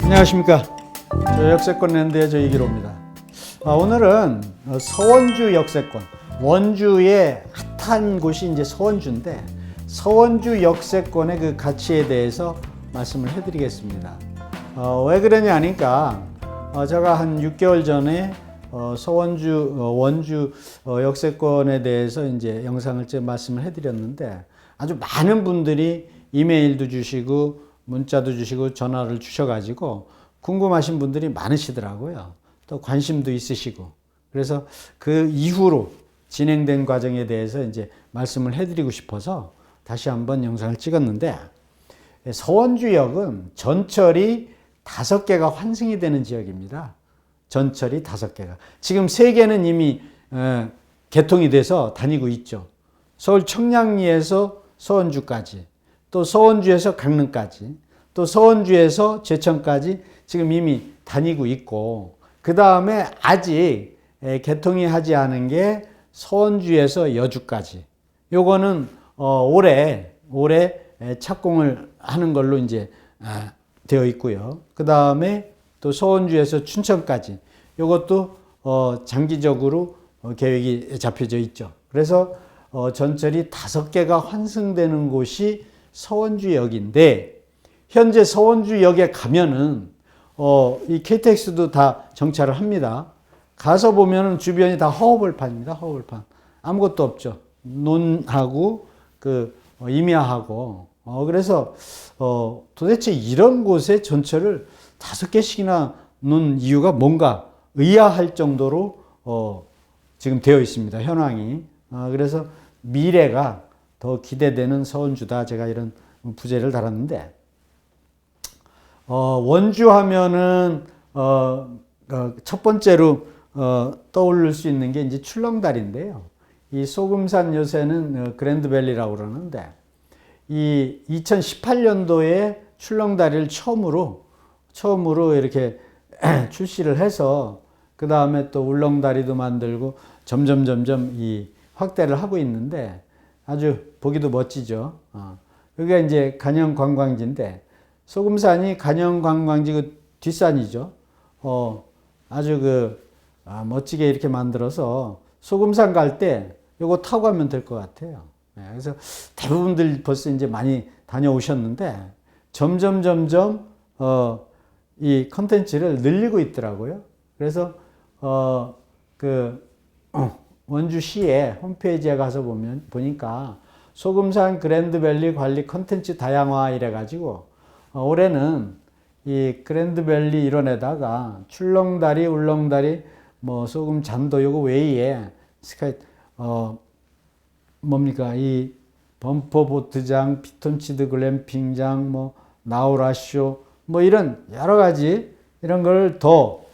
안녕하십니까. 역세권 랜드의 저이기로입니다. 오늘은 서원주 역세권, 원주의 핫한 곳이 이제 서원주인데 서원주 역세권의 그 가치에 대해서 말씀을 해드리겠습니다. 왜 그러냐 하니까 제가 한 6개월 전에 원주 역세권에 대해서 이제 영상을 말씀을 해드렸는데 아주 많은 분들이 이메일도 주시고 문자도 주시고 전화를 주셔가지고 궁금하신 분들이 많으시더라고요. 또 관심도 있으시고. 그래서 그 이후로 진행된 과정에 대해서 이제 말씀을 해드리고 싶어서 다시 한번 영상을 찍었는데, 서원주역은 전철이 5개가 환승이 되는 지역입니다. 전철이 5개가. 지금 3개는 이미 개통이 돼서 다니고 있죠. 서울 청량리에서 서원주까지, 또 서원주에서 강릉까지, 또 서원주에서 제천까지 지금 이미 다니고 있고, 그 다음에 아직 개통이 하지 않은 게 서원주에서 여주까지. 요거는 올해 착공을 하는 걸로 이제 되어 있고요. 그 다음에 또 서원주에서 춘천까지. 요것도 장기적으로 계획이 잡혀져 있죠. 그래서 전철이 5개가 환승되는 곳이 서원주역인데, 현재 서원주역에 가면은 이 KTX도 다 정차를 합니다. 가서 보면은 주변이 다 허허벌판입니다. 허허벌판. 아무것도 없죠. 논하고 임야하고. 그래서 도대체 이런 곳에 전철을 5개씩이나 놓은 이유가 뭔가 의아할 정도로 지금 되어 있습니다. 현황이. 그래서 미래가 더 기대되는 서원주다. 제가 이런 부제를 달았는데, 원주 하면은 첫 번째로 떠오를 수 있는 게 이제 출렁다리인데요. 이 소금산 요새는 그랜드밸리라고 그러는데, 이 2018년도에 출렁다리를 처음으로 이렇게 출시를 해서 그 다음에 또 울렁다리도 만들고 점점 이 확대를 하고 있는데 아주 보기도 멋지죠. 여기가 이제 간영 관광지인데, 소금산이 간영 관광지 그 뒷산이죠. 아주 멋지게 이렇게 만들어서 소금산 갈 때 요거 타고 가면 될 것 같아요. 그래서 대부분들 벌써 이제 많이 다녀오셨는데 점점 이 컨텐츠를 늘리고 있더라고요. 그래서 원주시의 홈페이지에 가서 보니까 소금산 그랜드밸리 관리 컨텐츠 다양화 이래가지고 올해는 이 그랜드밸리 일원에다가 출렁다리, 울렁다리, 소금 잔도 요거 외에 이 범퍼보트장, 피톤치드 글램핑장, 나우라쇼, 이런 여러 가지 이런 걸 더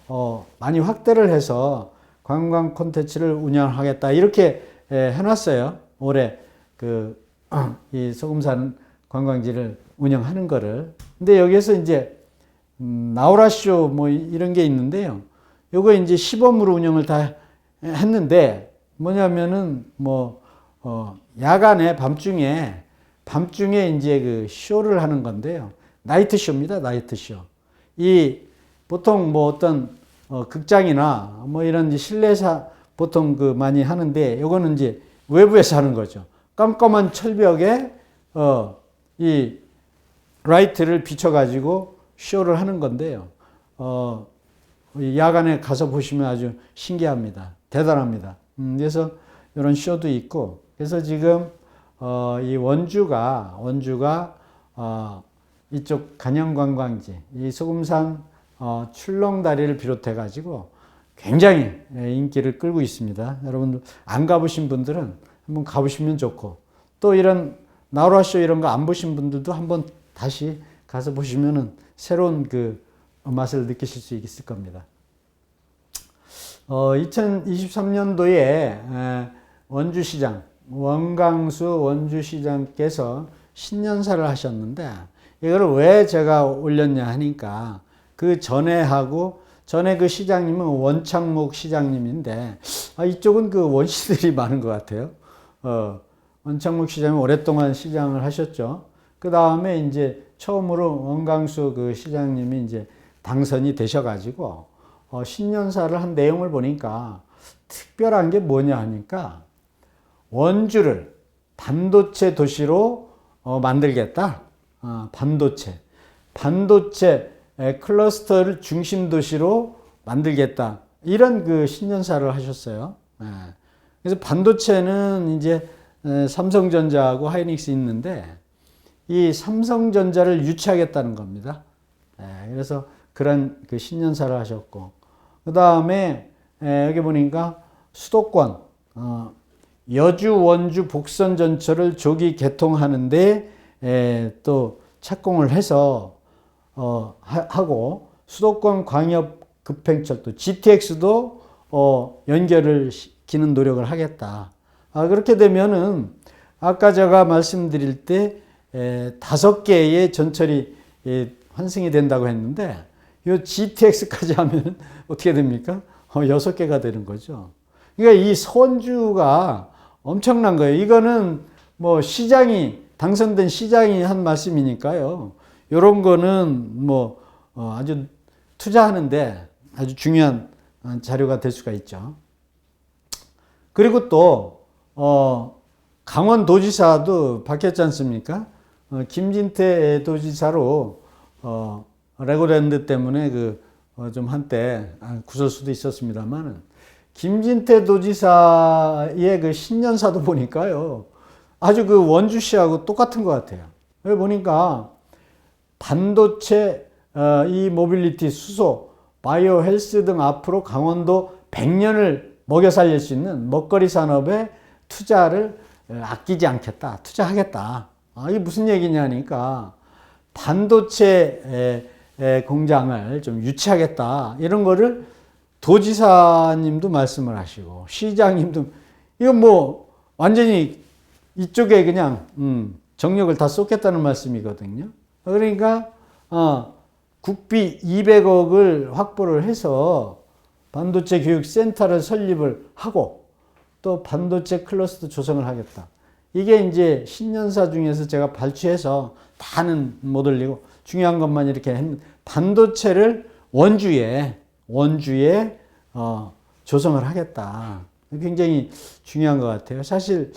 많이 확대를 해서 관광 콘텐츠를 운영하겠다 이렇게 해놨어요. 올해 이 소금산 관광지를 운영하는 거를. 근데 여기에서 이제 나우라쇼 이런 게 있는데요. 요거 이제 시범으로 운영을 다 했는데 뭐냐면은 야간에 밤중에 이제 그 쇼를 하는 건데요. 나이트 쇼입니다. 나이트 쇼. 이 보통 어떤 극장이나 이런 실내에서 보통 많이 하는데 요거는 이제 외부에서 하는 거죠. 깜깜한 철벽에 이 라이트를 비춰가지고 쇼를 하는 건데요. 야간에 가서 보시면 아주 신기합니다. 대단합니다. 그래서 이런 쇼도 있고, 그래서 지금 이 원주가 이쪽 간영관광지, 이 소금산 출렁다리를 비롯해 가지고 굉장히 인기를 끌고 있습니다. 여러분들 안 가보신 분들은 한번 가보시면 좋고, 또 이런 나우라쇼 이런 거 안 보신 분들도 한번 다시 가서 보시면은 새로운 맛을 느끼실 수 있을 겁니다. 2023년도에 원주시장, 원강수 원주시장께서 신년사를 하셨는데, 이거를 왜 제가 올렸냐 하니까 전에 그 시장님은 원창목 시장님인데, 이쪽은 원시들이 많은 것 같아요. 원창목 시장은 오랫동안 시장을 하셨죠. 그 다음에 이제 처음으로 원강수 시장님이 이제 당선이 되셔가지고 신년사를 한 내용을 보니까 특별한 게 뭐냐 하니까 원주를 반도체 도시로 만들겠다. 반도체 클러스터를 중심 도시로 만들겠다. 이런 그 신년사를 하셨어요. 그래서 반도체는 이제 삼성전자하고 하이닉스 있는데 이 삼성전자를 유치하겠다는 겁니다. 그래서 그런 그 신년사를 하셨고, 그 다음에 여기 보니까 수도권 여주, 원주, 복선 전철을 조기 개통하는데 또 착공을 해서 하고, 수도권 광역 급행철도 GTX도 연결을 시키는 노력을 하겠다. 그렇게 되면은 아까 제가 말씀드릴 때 5개의 전철이 환승이 된다고 했는데 이 GTX까지 하면 어떻게 됩니까? 6개가 되는 거죠. 그러니까 이 선주가 엄청난 거예요. 이거는 뭐 당선된 시장이 한 말씀이니까요. 이런 거는 뭐 아주 투자하는데 아주 중요한 자료가 될 수가 있죠. 그리고 또 강원도지사도 바뀌었지 않습니까? 김진태 도지사로 레고랜드 때문에 좀 한때 구설수도 있었습니다만, 김진태 도지사의 그 신년사도 보니까요, 아주 그 원주시하고 똑같은 것 같아요. 여기 보니까 반도체, 이 모빌리티, 수소, 바이오 헬스 등 앞으로 강원도 100년을 먹여 살릴 수 있는 먹거리 산업에 투자를 아끼지 않겠다, 투자하겠다. 이게 무슨 얘기냐니까 반도체 공장을 좀 유치하겠다, 이런 거를 도지사님도 말씀을 하시고 시장님도, 이건 뭐 완전히 이쪽에 그냥 정력을 다 쏟겠다는 말씀이거든요. 그러니까 국비 200억을 확보를 해서 반도체 교육센터를 설립을 하고 또 반도체 클러스터 조성을 하겠다. 이게 이제 신년사 중에서 제가 발췌해서 다는 못 올리고 중요한 것만 이렇게 했는데, 반도체를 원주에 조성을 하겠다. 굉장히 중요한 것 같아요. 사실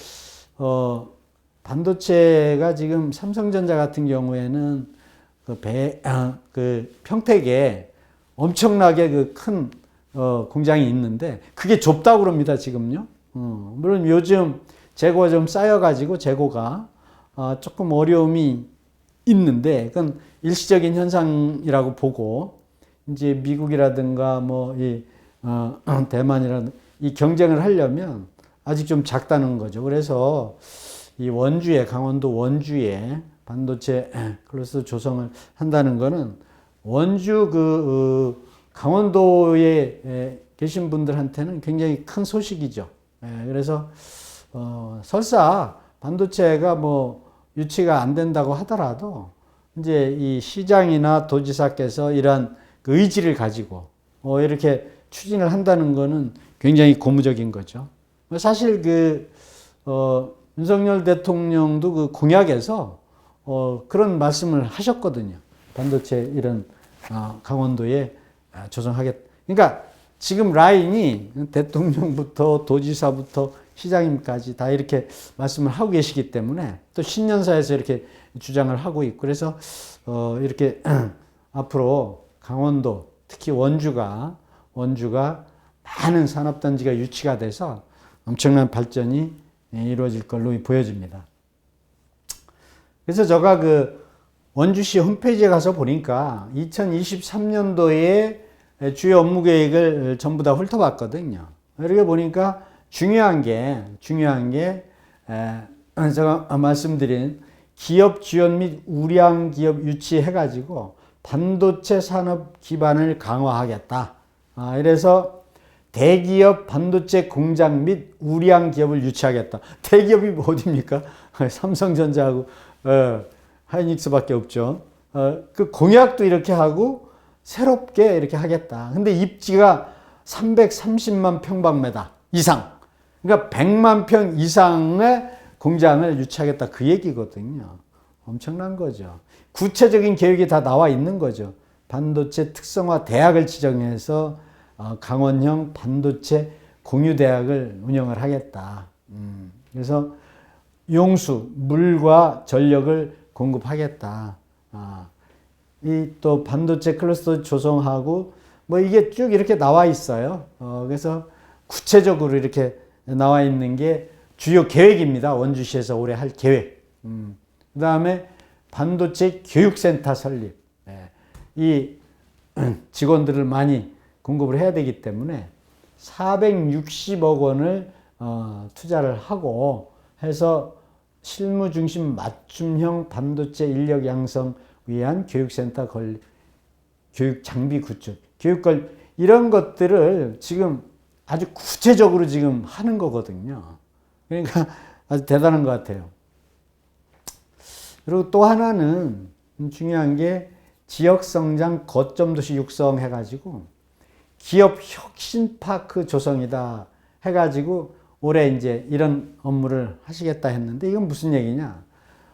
반도체가 지금 삼성전자 같은 경우에는 그 평택에 엄청나게 큰 공장이 있는데 그게 좁다고 그럽니다, 지금요. 물론 요즘 재고가 좀 쌓여가지고 재고가 조금 어려움이 있는데 그건 일시적인 현상이라고 보고, 이제 미국이라든가 대만이라든가 이 경쟁을 하려면 아직 좀 작다는 거죠. 그래서 이 강원도 원주에 반도체 클러스터 조성을 한다는 거는 원주 강원도에 계신 분들한테는 굉장히 큰 소식이죠. 그래서 설사 반도체가 유치가 안 된다고 하더라도 이제 이 시장이나 도지사께서 이런 그 의지를 가지고 이렇게 추진을 한다는 거는 굉장히 고무적인 거죠. 사실 윤석열 대통령도 그 공약에서 그런 말씀을 하셨거든요. 반도체 이런 강원도에 조성하겠다. 그러니까 지금 라인이 대통령부터 도지사부터 시장님까지 다 이렇게 말씀을 하고 계시기 때문에 또 신년사에서 이렇게 주장을 하고 있고, 그래서 이렇게 앞으로 강원도, 특히 원주가 많은 산업단지가 유치가 돼서 엄청난 발전이 이루어질 걸로 보여집니다. 그래서 제가 원주시 홈페이지에 가서 보니까 2023년도에 주요 업무 계획을 전부 다 훑어봤거든요. 이렇게 보니까 중요한 게 제가 말씀드린 기업 지원 및 우량 기업 유치해가지고 반도체 산업 기반을 강화하겠다. 이래서 대기업 반도체 공장 및 우량 기업을 유치하겠다. 대기업이 어디입니까? 삼성전자하고 하이닉스밖에 없죠. 그 공약도 이렇게 하고 새롭게 이렇게 하겠다. 근데 입지가 330만 평방미터 이상, 그러니까 100만 평 이상의 공장을 유치하겠다, 그 얘기거든요. 엄청난 거죠. 구체적인 계획이 다 나와 있는 거죠. 반도체 특성화 대학을 지정해서 강원형 반도체 공유대학을 운영을 하겠다. 그래서 용수, 물과 전력을 공급하겠다. 이 또 반도체 클러스터 조성하고 뭐 이게 쭉 이렇게 나와 있어요. 그래서 구체적으로 이렇게 나와 있는 게 주요 계획입니다. 원주시에서 올해 할 계획. 그 다음에 반도체 교육센터 설립. 이 직원들을 많이 공급을 해야 되기 때문에 460억 원을 투자를 하고 해서 실무 중심 맞춤형 반도체 인력 양성 위한 교육센터 건립, 교육 장비 구축, 이런 것들을 지금 아주 구체적으로 지금 하는 거거든요. 그러니까 아주 대단한 것 같아요. 그리고 또 하나는 중요한 게 지역성장 거점 도시 육성해가지고 기업 혁신파크 조성이다 해가지고 올해 이제 이런 업무를 하시겠다 했는데 이건 무슨 얘기냐?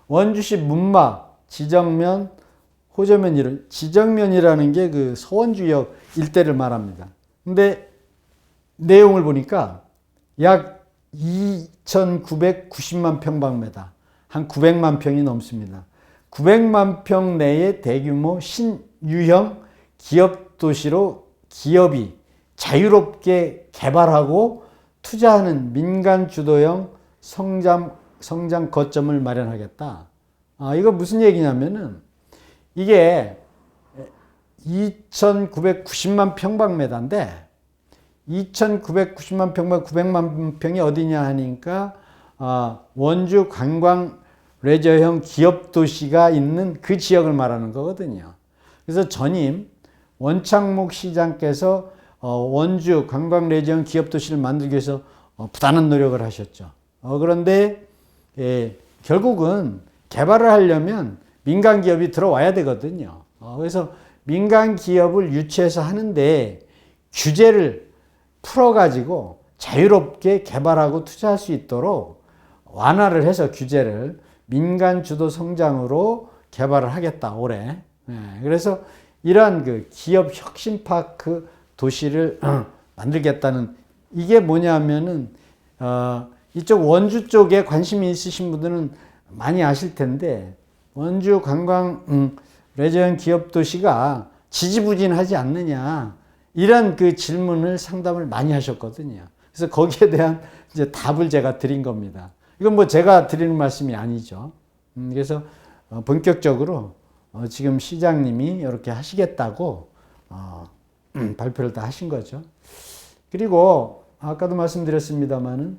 원주시 문막, 지정면, 호저면 지정면이라는 게 그 서원주역 일대를 말합니다. 근데 내용을 보니까 약 2,990만 평방미터, 한 900만 평이 넘습니다. 900만 평 내에 대규모 신유형 기업 도시로 기업이 자유롭게 개발하고 투자하는 민간 주도형 성장 거점을 마련하겠다. 이거 무슨 얘기냐면은 이게 2,990만 평방미터인데 2,990만 평방 900만 평이 어디냐 하니까 원주 관광 레저형 기업 도시가 있는 그 지역을 말하는 거거든요. 그래서 전임 원창목 시장께서 원주 관광 레저형 기업 도시를 만들기 위해서 부단한 노력을 하셨죠. 그런데 결국은 개발을 하려면 민간 기업이 들어와야 되거든요. 그래서 민간 기업을 유치해서 하는데 규제를 풀어가지고 자유롭게 개발하고 투자할 수 있도록 완화를 해서 규제를 민간 주도 성장으로 개발을 하겠다 올해. 그래서 이러한 그 기업 혁신파크 도시를 만들겠다는 이게 뭐냐면은 이쪽 원주 쪽에 관심이 있으신 분들은 많이 아실 텐데 원주 관광 레저형 기업 도시가 지지부진하지 않느냐 이런 그 질문을 상담을 많이 하셨거든요. 그래서 거기에 대한 이제 답을 제가 드린 겁니다. 이건 뭐 제가 드리는 말씀이 아니죠. 그래서 본격적으로 지금 시장님이 이렇게 하시겠다고 발표를 다 하신 거죠. 그리고 아까도 말씀드렸습니다마는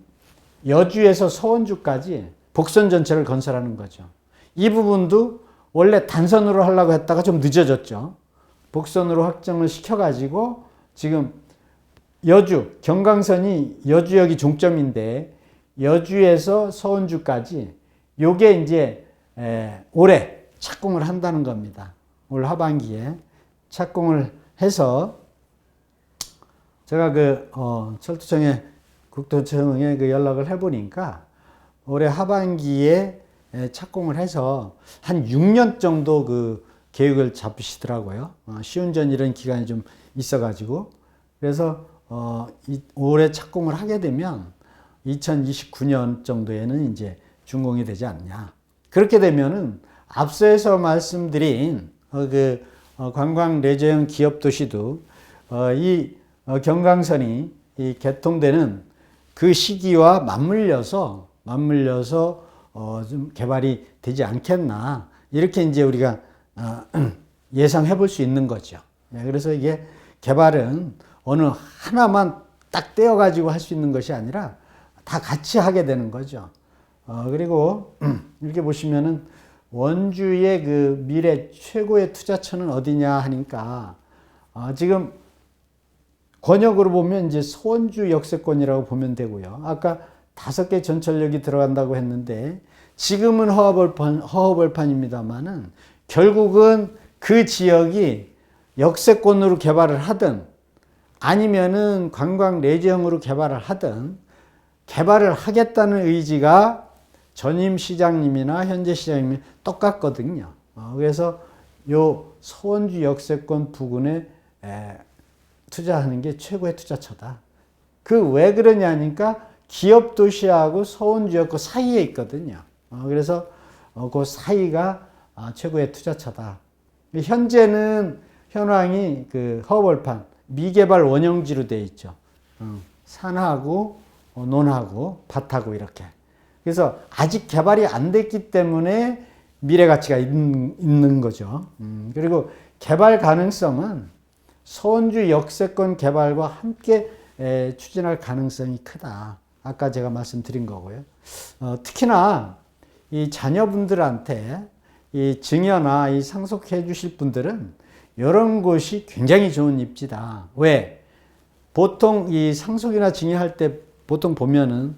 여주에서 서원주까지 복선 전체를 건설하는 거죠. 이 부분도 원래 단선으로 하려고 했다가 좀 늦어졌죠. 복선으로 확정을 시켜가지고 지금 여주, 경강선이 여주역이 종점인데 여주에서 서원주까지 요게 이제 올해 착공을 한다는 겁니다. 올 하반기에 착공을 해서 제가 그 철도청에 국토청에 그 연락을 해보니까 올해 하반기에 착공을 해서 한 6년 정도 그 계획을 잡으시더라고요. 시운전 이런 기간이 좀 있어가지고 그래서 올해 착공을 하게 되면 2029년 정도에는 이제 준공이 되지 않냐. 그렇게 되면은 앞서서 말씀드린 그 관광 레저형 기업 도시도 이 경강선이 이 개통되는 그 시기와 맞물려서 좀 개발이 되지 않겠나 이렇게 이제 우리가 예상해 볼 수 있는 거죠. 그래서 이게 개발은 어느 하나만 딱 떼어 가지고 할 수 있는 것이 아니라 다 같이 하게 되는 거죠. 그리고 이렇게 보시면은 원주의 그 미래 최고의 투자처는 어디냐 하니까 지금 권역으로 보면 이제 서원주 역세권이라고 보면 되고요. 아까 5개 전철역이 들어간다고 했는데 지금은 허허벌판입니다만은 결국은 그 지역이 역세권으로 개발을 하든 아니면은 관광 레저형으로 개발을 하든 개발을 하겠다는 의지가 전임 시장님이나 현재 시장님이 똑같거든요. 그래서 요 서원주 역세권 부근에 투자하는 게 최고의 투자처다. 그 왜 그러냐니까 기업 도시하고 서원주역 그 사이에 있거든요. 그래서 그 사이가 최고의 투자처다. 현재는 현황이 그 허벌판 미개발 원형지로 되어 있죠. 산하고 논하고 밭하고 이렇게. 그래서 아직 개발이 안 됐기 때문에 미래 가치가 있는 거죠. 그리고 개발 가능성은 서원주 역세권 개발과 함께 추진할 가능성이 크다. 아까 제가 말씀드린 거고요. 특히나 이 자녀분들한테 이 증여나 이 상속해 주실 분들은 이런 곳이 굉장히 좋은 입지다. 왜? 보통 이 상속이나 증여할 때 보통 보면은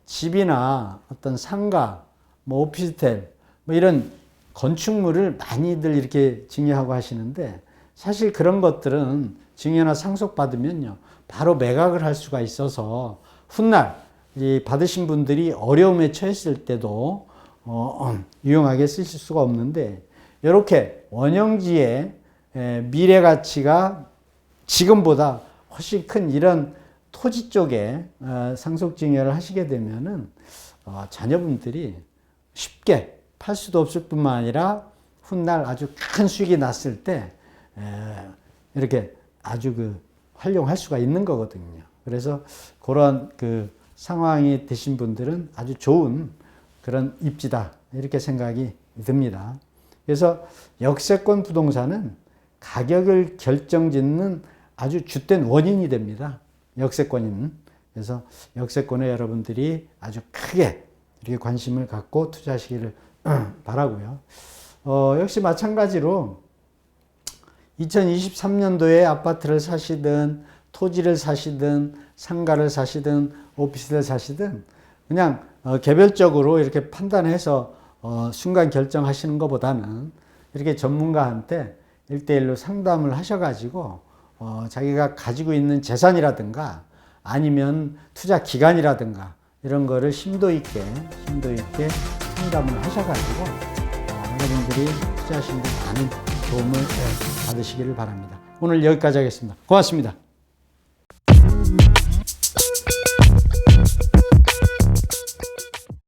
집이나 어떤 상가, 뭐 오피스텔, 뭐 이런 건축물을 많이들 이렇게 증여하고 하시는데 사실 그런 것들은 증여나 상속받으면요. 바로 매각을 할 수가 있어서 훗날 이 받으신 분들이 어려움에 처했을 때도 유용하게 쓰실 수가 없는데 이렇게 원형지의 미래 가치가 지금보다 훨씬 큰 이런 토지 쪽에 상속증여를 하시게 되면은 자녀분들이 쉽게 팔 수도 없을 뿐만 아니라 훗날 아주 큰 수익이 났을 때 이렇게 아주 그 활용할 수가 있는 거거든요. 그래서 그런 그 상황이 되신 분들은 아주 좋은 그런 입지다 이렇게 생각이 듭니다. 그래서 역세권 부동산은 가격을 결정짓는 아주 주된 원인이 됩니다. 역세권인. 그래서 역세권에 여러분들이 아주 크게 이렇게 관심을 갖고 투자하시기를 바라고요. 역시 마찬가지로 2023년도에 아파트를 사시든 토지를 사시든 상가를 사시든 오피스를 사시든 그냥 개별적으로 이렇게 판단해서 순간 결정하시는 것보다는 이렇게 전문가한테 1대1로 상담을 하셔가지고 자기가 가지고 있는 재산이라든가 아니면 투자 기간이라든가 이런 거를 심도 있게 상담을 하셔가지고 여러분들이 투자하시는 데 많은 도움을 받으시기를 바랍니다. 오늘 여기까지 하겠습니다. 고맙습니다.